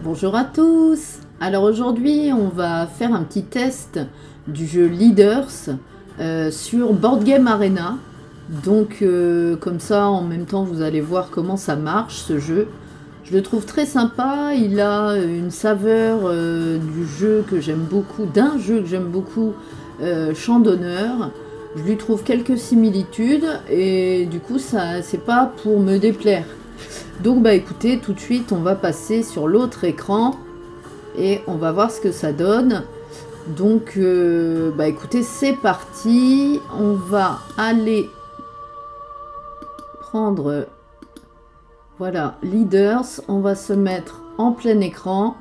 Bonjour à tous. Alors aujourd'hui on va faire un petit test du jeu Leaders sur Board Game Arena. Donc comme ça en même temps vous allez voir comment ça marche ce jeu. Je le trouve très sympa, il a une saveur du jeu que j'aime beaucoup, d'un jeu que j'aime beaucoup, Champ d'honneur. Je lui trouve quelques similitudes et du coup ça c'est pas pour me déplaire. Donc bah écoutez, tout de suite on va passer sur l'autre écran et on va voir ce que ça donne. Donc bah écoutez, c'est parti. On va aller prendre, voilà, Leaders. On va se mettre en plein écran.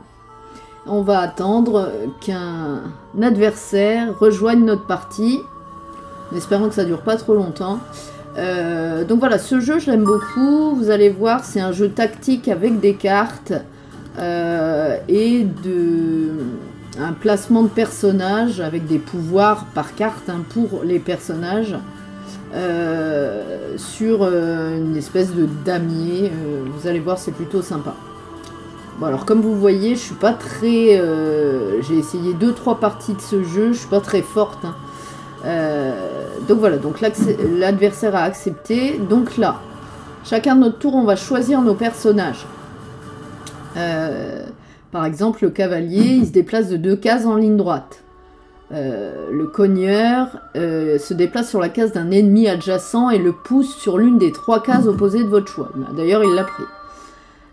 On va attendre qu'un adversaire rejoigne notre partie, en espérant que ça dure pas trop longtemps. Donc voilà, ce jeu je l'aime beaucoup. Vous allez voir, c'est un jeu tactique avec des cartes et un placement de personnages avec des pouvoirs par carte pour les personnages sur une espèce de damier. Vous allez voir, c'est plutôt sympa. Bon, alors comme vous voyez, je suis pas très... j'ai essayé 2-3 parties de ce jeu, je suis pas très forte, hein. Donc voilà, donc l'adversaire a accepté. Donc là, chacun de notre tour, on va choisir nos personnages. Par exemple, le cavalier, il se déplace de 2 cases en ligne droite. Le cogneur se déplace sur la case d'un ennemi adjacent et le pousse sur l'une des 3 cases opposées de votre choix. D'ailleurs, il l'a pris.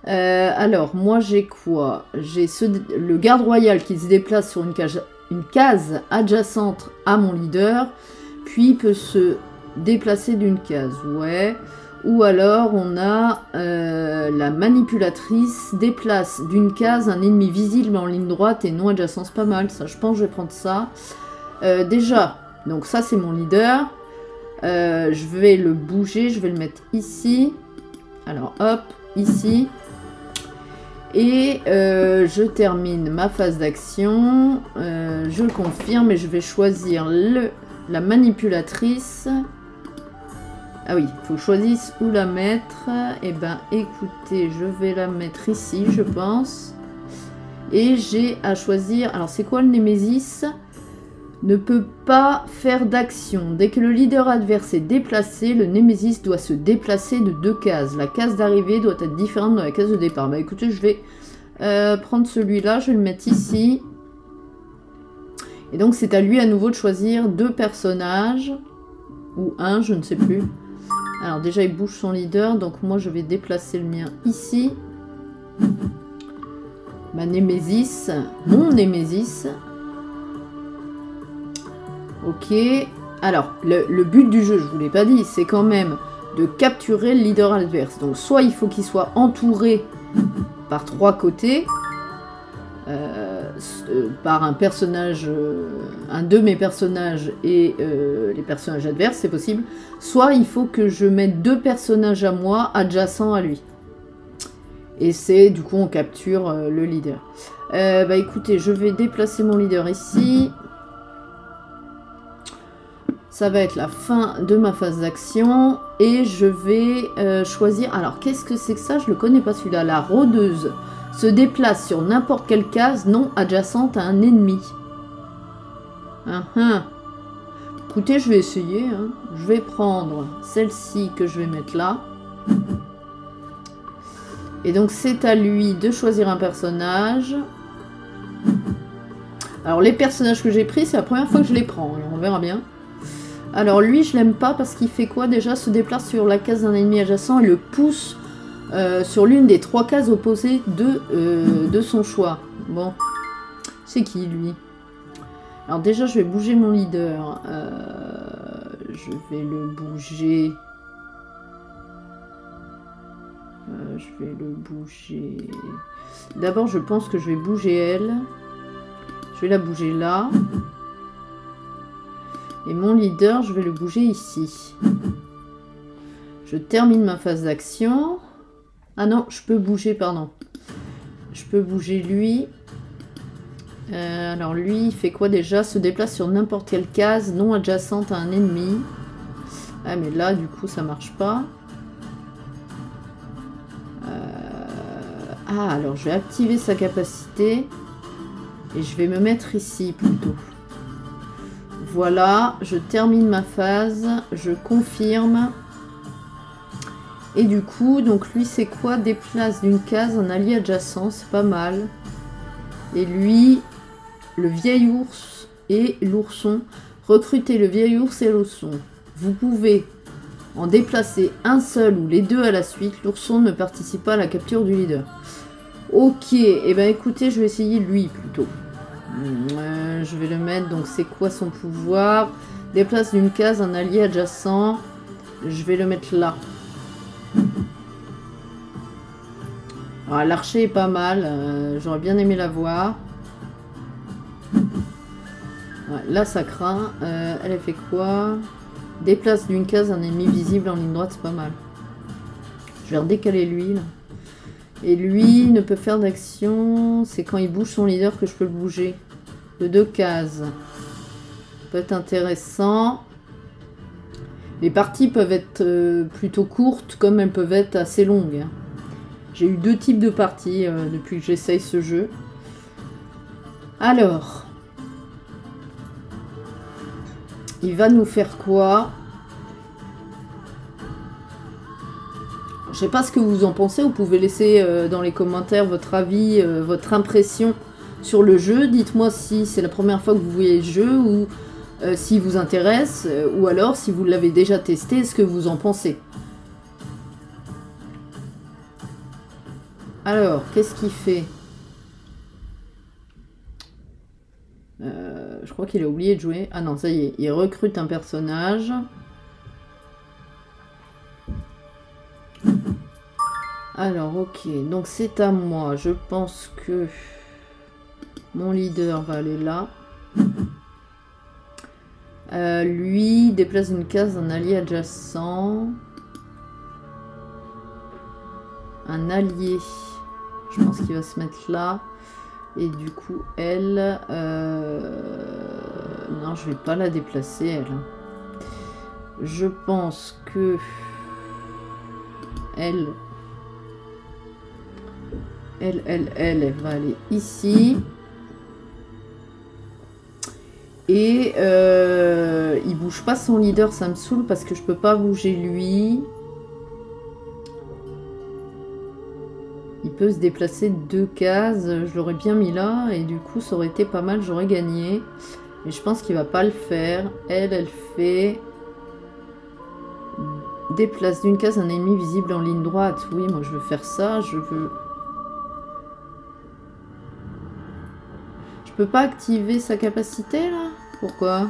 Alors, moi j'ai quoi? J'ai le garde royal qui se déplace sur une case adjacente à mon leader, puis peut se déplacer d'une case, ouais. Ou alors on a la manipulatrice déplace d'une case un ennemi visible en ligne droite et non adjacent, c'est pas mal ça, je pense que je vais prendre ça. Déjà, donc ça c'est mon leader, je vais le bouger, je vais le mettre ici, alors hop, ici. Et je termine ma phase d'action, je confirme et je vais choisir la manipulatrice. Ah oui, il faut que je choisisse où la mettre. Et ben écoutez, je vais la mettre ici, je pense. Et j'ai à choisir, alors c'est quoi le Némésis? Ne peut pas faire d'action. Dès que le leader adverse est déplacé, le Némésis doit se déplacer de 2 cases. La case d'arrivée doit être différente de la case de départ. Bah écoutez, je vais prendre celui-là, je vais le mettre ici. Et donc c'est à lui à nouveau de choisir 2 personnages. Ou un, je ne sais plus. Alors déjà il bouge son leader, donc moi je vais déplacer le mien ici. Ma Némésis, mon Némésis. Ok, alors le but du jeu, je vous l'ai pas dit, c'est quand même de capturer le leader adverse. Donc soit il faut qu'il soit entouré par 3 côtés, par un personnage, un de mes personnages et les personnages adverses, c'est possible. Soit il faut que je mette 2 personnages à moi adjacents à lui. Et c'est du coup on capture le leader. Bah écoutez, je vais déplacer mon leader ici. Ça va être la fin de ma phase d'action et je vais choisir... Alors, qu'est-ce que c'est que ça? Je le connais pas celui-là. La rôdeuse se déplace sur n'importe quelle case non adjacente à un ennemi. Écoutez, je vais essayer, hein. Je vais prendre celle-ci que je vais mettre là. Et donc, c'est à lui de choisir un personnage. Alors, les personnages que j'ai pris, c'est la première fois que je les prends. Alors, on verra bien. Alors lui je l'aime pas parce qu'il fait quoi déjà? Se déplace sur la case d'un ennemi adjacent et le pousse sur l'une des 3 cases opposées de son choix. Bon, c'est qui lui? Alors déjà je vais bouger mon leader. Je vais le bouger. Je vais le bouger. D'abord je pense que je vais bouger elle. Je vais la bouger là. Et mon leader, je vais le bouger ici. Je termine ma phase d'action. Ah non, je peux bouger, pardon. Je peux bouger lui. Alors lui, il fait quoi déjà? Se déplace sur n'importe quelle case non adjacente à un ennemi. Ah mais là, du coup, ça marche pas. Ah, alors je vais activer sa capacité. Et je vais me mettre ici plutôt. Voilà, je termine ma phase. Je confirme. Et du coup, donc lui c'est quoi? Déplace d'une case un allié adjacent, c'est pas mal. Et lui, le vieil ours et l'ourson. Recrutez le vieil ours et l'ourson. Vous pouvez en déplacer un seul ou les deux à la suite. L'ourson ne participe pas à la capture du leader. Ok, et ben écoutez, je vais essayer lui plutôt. Je vais le mettre, donc c'est quoi son pouvoir? Déplace d'une case un allié adjacent. Je vais le mettre là. Alors l'archer est pas mal, j'aurais bien aimé la voir. Ouais, là ça craint. Elle a fait quoi? Déplace d'une case un ennemi visible en ligne droite, c'est pas mal. Je vais redécaler lui là. Et lui ne peut faire d'action. C'est quand il bouge son leader que je peux le bouger. De 2 cases. Ça peut être intéressant. Les parties peuvent être plutôt courtes comme elles peuvent être assez longues. J'ai eu 2 types de parties depuis que j'essaye ce jeu. Alors. Il va nous faire quoi? Je sais pas ce que vous en pensez. Vous pouvez laisser dans les commentaires votre avis, votre impression sur le jeu. Dites-moi si c'est la première fois que vous voyez le jeu ou s'il vous intéresse. Ou alors si vous l'avez déjà testé, ce que vous en pensez. Alors, qu'est-ce qu'il fait? Je crois qu'il a oublié de jouer. Ah non, ça y est, il recrute un personnage. Alors, ok, donc c'est à moi. Je pense que mon leader va aller là. Lui, déplace une case d'un allié adjacent. Un allié. Je pense qu'il va se mettre là. Et du coup, elle... Non, je vais pas la déplacer, elle. Je pense que... Elle va aller ici. Et il bouge pas son leader, ça me saoule parce que je peux pas bouger lui. Il peut se déplacer 2 cases, je l'aurais bien mis là et du coup ça aurait été pas mal, j'aurais gagné. Mais je pense qu'il va pas le faire. Elle fait... Déplace d'une case un ennemi visible en ligne droite. Oui, moi je veux faire ça, je veux... Je peux pas activer sa capacité là? Pourquoi?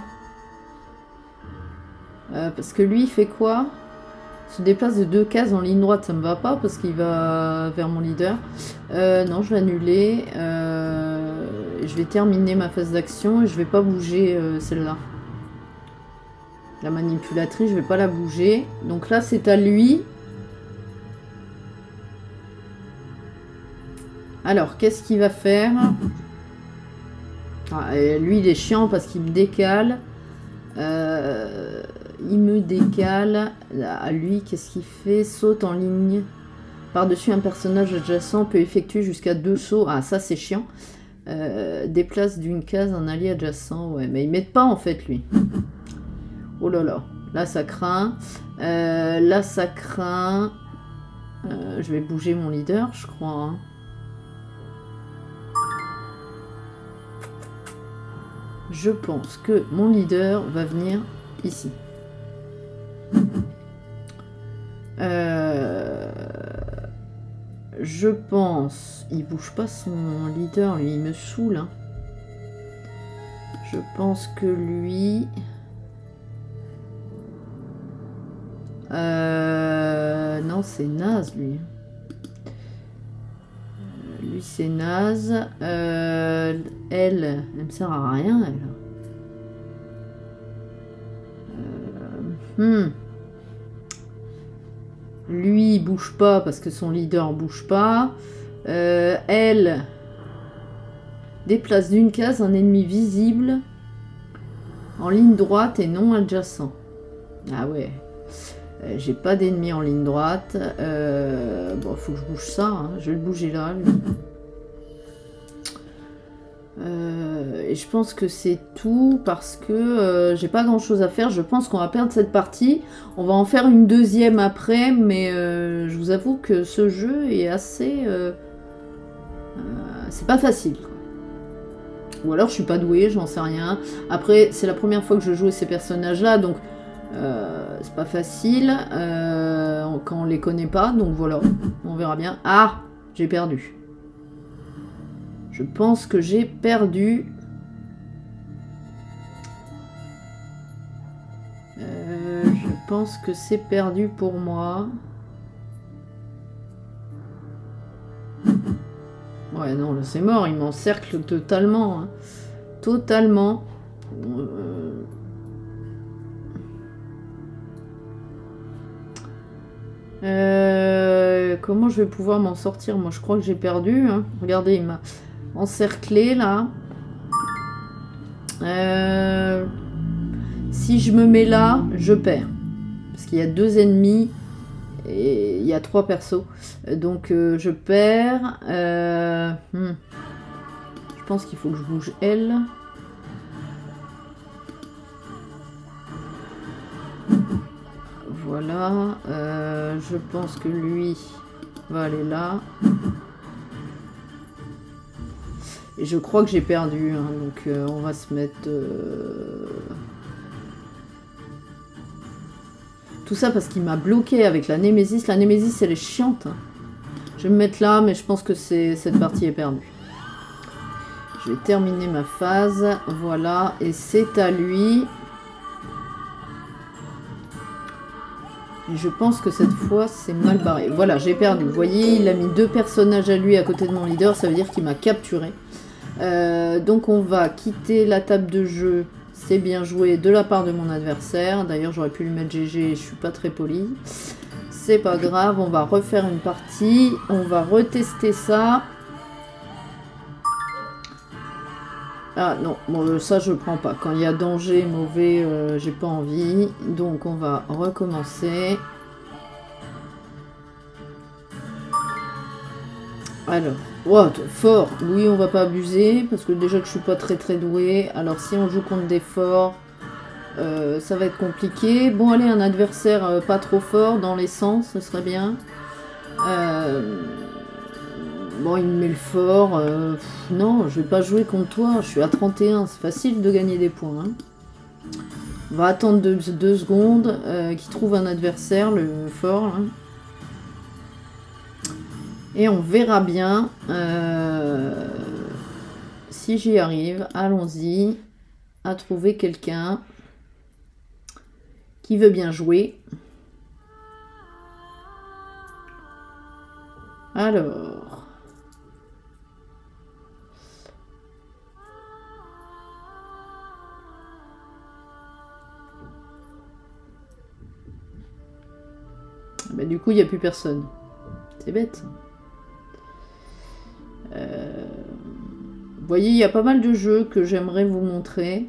Parce que lui il fait quoi? Se déplace de 2 cases en ligne droite, ça me va pas parce qu'il va vers mon leader. Non, je vais annuler. Je vais terminer ma phase d'action et je vais pas bouger celle-là. La manipulatrice, je vais pas la bouger. Donc là, c'est à lui. Alors, qu'est-ce qu'il va faire? Lui, il est chiant parce qu'il me décale. Il me décale. À lui, qu'est-ce qu'il fait? Saute en ligne. Par-dessus un personnage adjacent peut effectuer jusqu'à 2 sauts. Ah, ça, c'est chiant. Déplace d'une case un allié adjacent. Ouais, mais ils mettent pas, en fait, lui. Oh là là. Là, ça craint. Là, ça craint. Je vais bouger mon leader, je crois. Hein. Je pense que mon leader va venir ici. Je pense... Il bouge pas son leader, lui, il me saoule. Hein. Je pense que lui... Non, c'est naze, lui. Lui, c'est naze. Elle me sert à rien, elle. Lui, il bouge pas parce que son leader bouge pas. Elle déplace d'une case un ennemi visible en ligne droite et non adjacent. Ah ouais. J'ai pas d'ennemis en ligne droite. Bon, faut que je bouge ça. Hein. Je vais le bouger là, lui. Et je pense que c'est tout parce que j'ai pas grand chose à faire. Je pense qu'on va perdre cette partie. On va en faire une deuxième après, mais je vous avoue que ce jeu est assez... c'est pas facile. Ou alors je suis pas douée, j'en sais rien. Après, c'est la première fois que je joue ces personnages-là, donc c'est pas facile quand on les connaît pas. Donc voilà, on verra bien. Ah, j'ai perdu. Je pense que j'ai perdu. Je pense que c'est perdu pour moi. Ouais, non, là c'est mort, il m'encercle totalement. Hein. Totalement. Comment je vais pouvoir m'en sortir? Moi, je crois que j'ai perdu. Hein. Regardez, il m'a encerclé là. Si je me mets là, je perds. Parce qu'il y a 2 ennemis et il y a 3 persos. Donc je perds. Je pense qu'il faut que je bouge elle. Voilà. Je pense que lui va aller là. Et je crois que j'ai perdu. Hein, donc on va se mettre... Tout ça parce qu'il m'a bloqué avec la Némésis. La Némésis, elle est chiante. Hein. Je vais me mettre là, mais je pense que cette partie est perdue. Je vais terminer ma phase. Voilà. Et c'est à lui. Et je pense que cette fois, c'est mal barré. Voilà, j'ai perdu. Vous voyez, il a mis 2 personnages à lui à côté de mon leader. Ça veut dire qu'il m'a capturé. Donc on va quitter la table de jeu. C'est bien joué de la part de mon adversaire. D'ailleurs, j'aurais pu lui mettre GG. Je suis pas très poli. C'est pas grave. On va refaire une partie. On va retester ça. Ah non, bon, ça je prends pas. Quand il y a danger, mauvais, j'ai pas envie. Donc on va recommencer. Alors, wow, fort. Oui, on va pas abuser parce que déjà que je suis pas très douée. Alors si on joue contre des forts, ça va être compliqué. Bon, allez, un adversaire pas trop fort dans les sens, ce serait bien. Bon, il me met le fort. Non, je vais pas jouer contre toi. Je suis à 31. C'est facile de gagner des points. Hein. On va attendre 2 secondes qu'il trouve un adversaire, le fort. Hein. Et on verra bien si j'y arrive. Allons-y à trouver quelqu'un qui veut bien jouer. Alors... Bah, du coup, il n'y a plus personne. C'est bête. Vous voyez, il y a pas mal de jeux que j'aimerais vous montrer.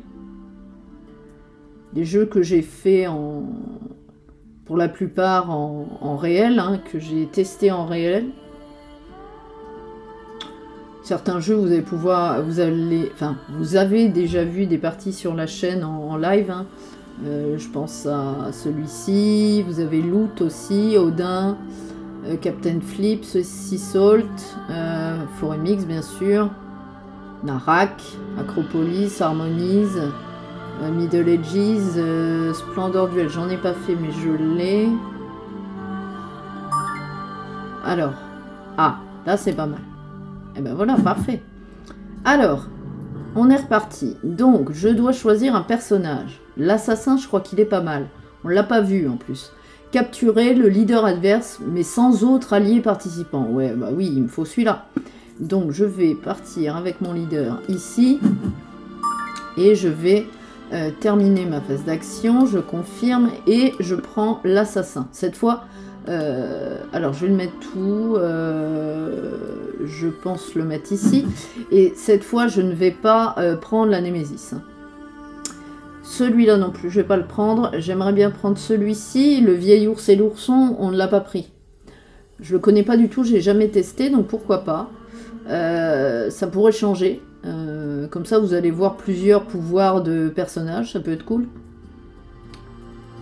Des jeux que j'ai fait pour la plupart en réel, hein, que j'ai testé en réel. Certains jeux, vous avez déjà vu des parties sur la chaîne en live. Hein. Je pense à celui-ci. Vous avez Loot aussi, Odin, Captain Flip, Sea Salt, Foremix bien sûr, Narak, Acropolis, Harmonize, Middle Ages, Splendor Duel. J'en ai pas fait, mais je l'ai. Alors, là c'est pas mal. Et ben voilà, parfait. Alors, on est reparti. Donc, je dois choisir un personnage. L'assassin, je crois qu'il est pas mal. On l'a pas vu en plus. Capturer le leader adverse, mais sans autre allié participant. Ouais, bah oui, il me faut celui-là. Donc, je vais partir avec mon leader ici. Et je vais terminer ma phase d'action. Je confirme et je prends l'assassin. Cette fois... alors je vais le mettre tout, je pense le mettre ici, et cette fois je ne vais pas prendre la Némésis. celui-là non plus, je vais pas le prendre. J'aimerais bien prendre celui-ci, le vieil ours et l'ourson, on ne l'a pas pris. Je le connais pas du tout, j'ai jamais testé, donc pourquoi pas. Ça pourrait changer. Comme ça, vous allez voir plusieurs pouvoirs de personnages, ça peut être cool.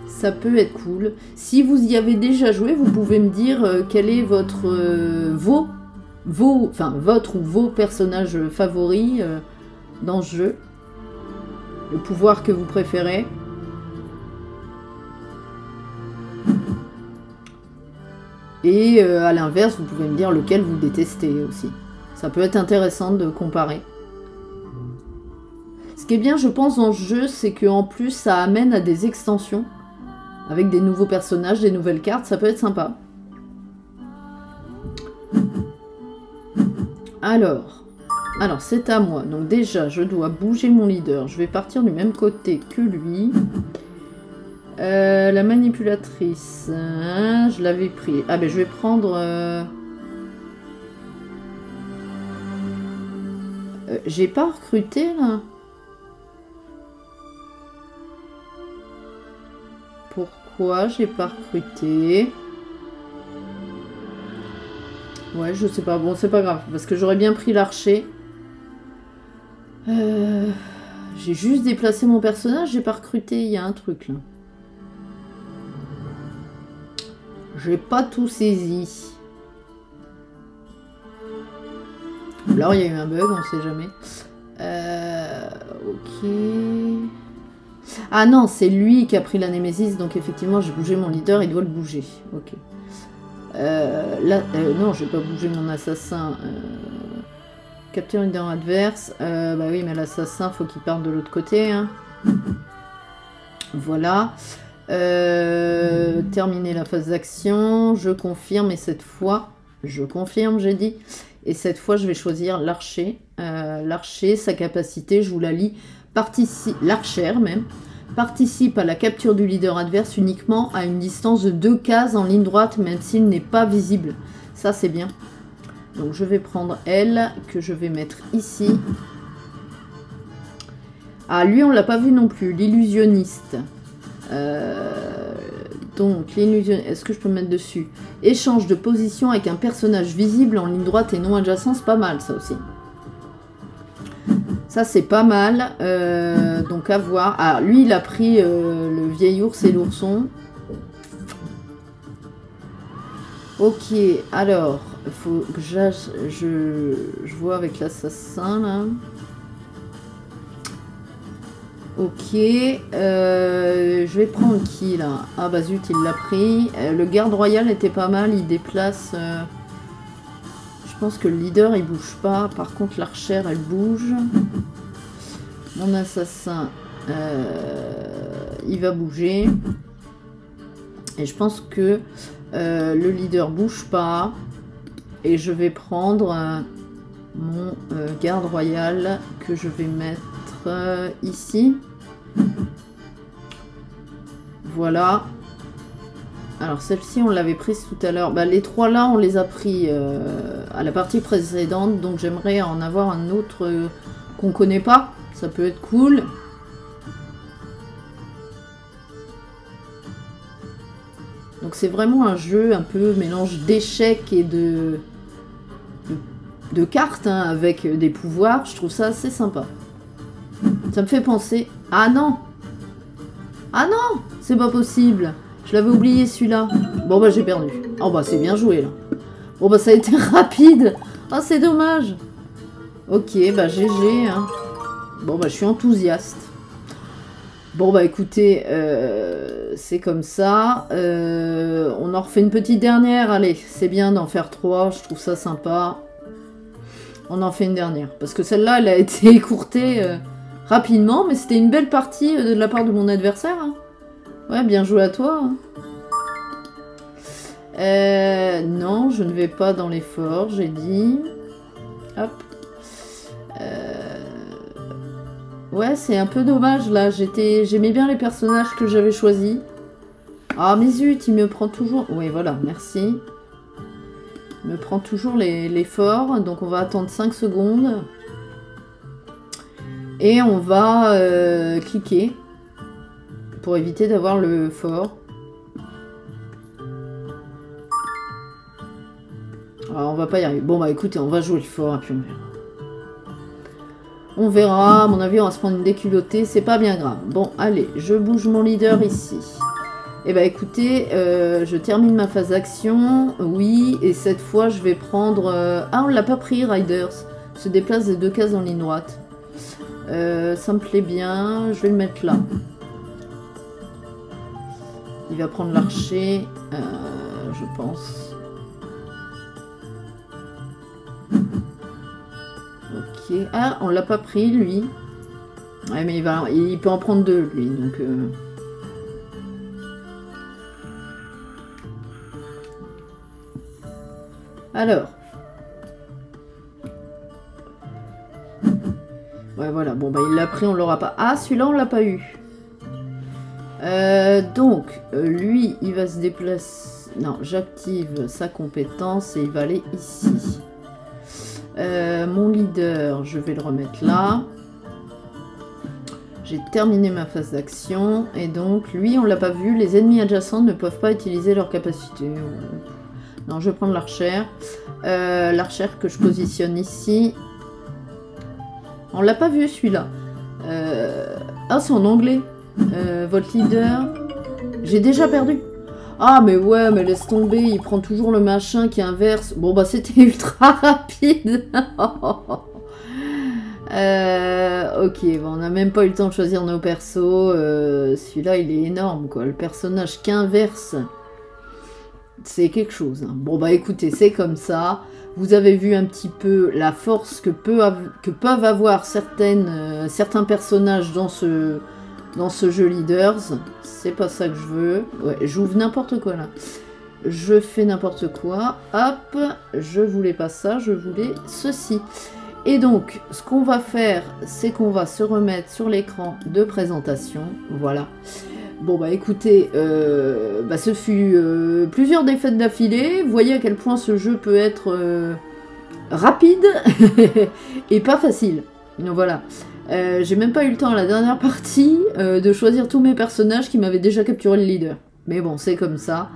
Ça peut être cool. Si vous y avez déjà joué, vous pouvez me dire quel est votre votre ou vos personnages favoris dans ce jeu. Le pouvoir que vous préférez. Et à l'inverse, vous pouvez me dire lequel vous détestez aussi. Ça peut être intéressant de comparer. Ce qui est bien, je pense, dans ce jeu, c'est qu'en plus, ça amène à des extensions. Avec des nouveaux personnages, des nouvelles cartes, ça peut être sympa. Alors c'est à moi. Donc déjà, je dois bouger mon leader. Je vais partir du même côté que lui. La manipulatrice, hein, je l'avais pris. Ah ben je vais prendre... j'ai pas recruté là. Pourquoi j'ai pas recruté? Ouais, je sais pas. Bon, c'est pas grave. Parce que j'aurais bien pris l'archer. J'ai juste déplacé mon personnage. J'ai pas recruté. Il y a un truc là. J'ai pas tout saisi. Là, il y a eu un bug. On sait jamais. Ok. Ah non, c'est lui qui a pris la Némésis. Donc effectivement, j'ai bougé mon leader. Il doit le bouger. Ok. Là, non, je vais pas bouger mon assassin. Capture une leader adverse. Bah oui, mais l'assassin, faut qu'il parte de l'autre côté. Hein. Voilà. Terminer la phase d'action. Je confirme. Et cette fois, je confirme, j'ai dit. Et cette fois, je vais choisir l'archer. L'archer, sa capacité, je vous la lis. L'archère même. Participe à la capture du leader adverse uniquement à une distance de 2 cases en ligne droite, même s'il n'est pas visible. Ça, c'est bien. Donc, je vais prendre elle, que je vais mettre ici. Ah, lui, on l'a pas vu non plus. L'illusionniste. Donc, l'illusionniste... Est-ce que je peux me mettre dessus? Échange de position avec un personnage visible en ligne droite et non adjacent. C'est pas mal, ça aussi. Ça, c'est pas mal. Donc, à voir. Ah, lui, il a pris le vieil ours et l'ourson. Ok, alors, il faut que je vois avec l'assassin, là. Ok. Je vais prendre qui, là? Ah, bah zut, il l'a pris. Le garde royal était pas mal. Il déplace... Je pense que le leader il bouge pas, par contre l'archère elle bouge. Mon assassin il va bouger. Et je pense que le leader bouge pas. Et je vais prendre mon garde royal que je vais mettre ici. Voilà. Alors celle-ci on l'avait prise tout à l'heure. Bah, les trois là on les a pris à la partie précédente. Donc j'aimerais en avoir un autre qu'on connaît pas. Ça peut être cool. Donc c'est vraiment un jeu un peu mélange d'échecs et de cartes hein, avec des pouvoirs. Je trouve ça assez sympa. Ça me fait penser... Ah non! Ah non! C'est pas possible! Je l'avais oublié celui-là. Bon bah j'ai perdu. Oh bah c'est bien joué là. Bon bah ça a été rapide. Ah c'est dommage. Ok bah GG hein. Bon bah je suis enthousiaste. Bon bah écoutez, c'est comme ça. On en refait une petite dernière. Allez, c'est bien d'en faire 3. Je trouve ça sympa. On en fait une dernière. Parce que celle-là elle a été écourtée rapidement. Mais c'était une belle partie de la part de mon adversaire. Hein. Ouais, bien joué à toi. Hein. Non, je ne vais pas dans l'effort, j'ai dit. Hop. Ouais, c'est un peu dommage, là. J'aimais bien les personnages que j'avais choisis. Ah, mais zut, il me prend toujours... Oui, voilà, merci. Il me prend toujours l'effort. Donc, on va attendre 5 secondes. Et on va cliquer. pour éviter d'avoir le fort. Alors, on va pas y arriver. Bon, bah écoutez, on va jouer le fort et puis on verra. On verra, à mon avis, on va se prendre une déculottée, c'est pas bien grave. Bon, allez, je bouge mon leader ici. Et bah écoutez, je termine ma phase d'action, oui, et cette fois je vais prendre... Ah, on l'a pas pris, Riders. Se déplace des 2 cases en ligne droite. Ça me plaît bien, je vais le mettre là. Il va prendre l'archer, je pense. Ok. Ah, on l'a pas pris, lui. Ouais, mais il peut en prendre 2, lui, donc... Alors. Ouais, voilà. Bon, bah, il l'a pris, on l'aura pas. Ah, celui-là, on l'a pas eu. Donc, lui, il va se déplacer... Non, j'active sa compétence et il va aller ici. Mon leader, je vais le remettre là. J'ai terminé ma phase d'action. Et donc, lui, on l'a pas vu. Les ennemis adjacents ne peuvent pas utiliser leur capacité. Non, je vais prendre l'archère. L'archère que je positionne ici. On l'a pas vu, celui-là. Ah, c'est en anglais. Votre leader. J'ai déjà perdu. Ah, mais ouais, mais laisse tomber. Il prend toujours le machin qui inverse. Bon, bah, c'était ultra rapide. Ok, bon, on n'a même pas eu le temps de choisir nos persos. Celui-là, il est énorme, quoi. Le personnage qui inverse, c'est quelque chose. Hein. Bon, bah, écoutez, c'est comme ça. Vous avez vu un petit peu la force que peuvent avoir certains personnages dans ce jeu Leaders. C'est pas ça que je veux. Ouais, j'ouvre n'importe quoi, là. Je fais n'importe quoi. Hop, je voulais pas ça, je voulais ceci. Et donc, ce qu'on va faire, c'est qu'on va se remettre sur l'écran de présentation. Voilà. Bon, bah écoutez, ce fut plusieurs défaites d'affilée. Vous voyez à quel point ce jeu peut être rapide et pas facile. Donc voilà. J'ai même pas eu le temps à la dernière partie de choisir tous mes personnages qui m'avaient déjà capturé le leader. Mais bon, c'est comme ça.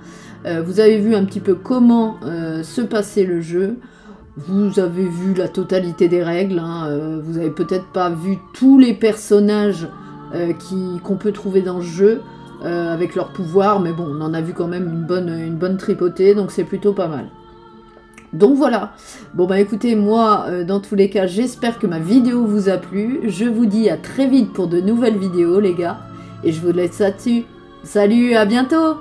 Vous avez vu un petit peu comment se passait le jeu. Vous avez vu la totalité des règles. Hein. Vous avez peut-être pas vu tous les personnages qu'on peut trouver dans le jeu avec leurs pouvoirs. Mais bon, on en a vu quand même une bonne tripotée. Donc c'est plutôt pas mal. Donc voilà, bon bah écoutez, moi, dans tous les cas, j'espère que ma vidéo vous a plu. Je vous dis à très vite pour de nouvelles vidéos, les gars. Et je vous laisse là-dessus. Salut, à bientôt!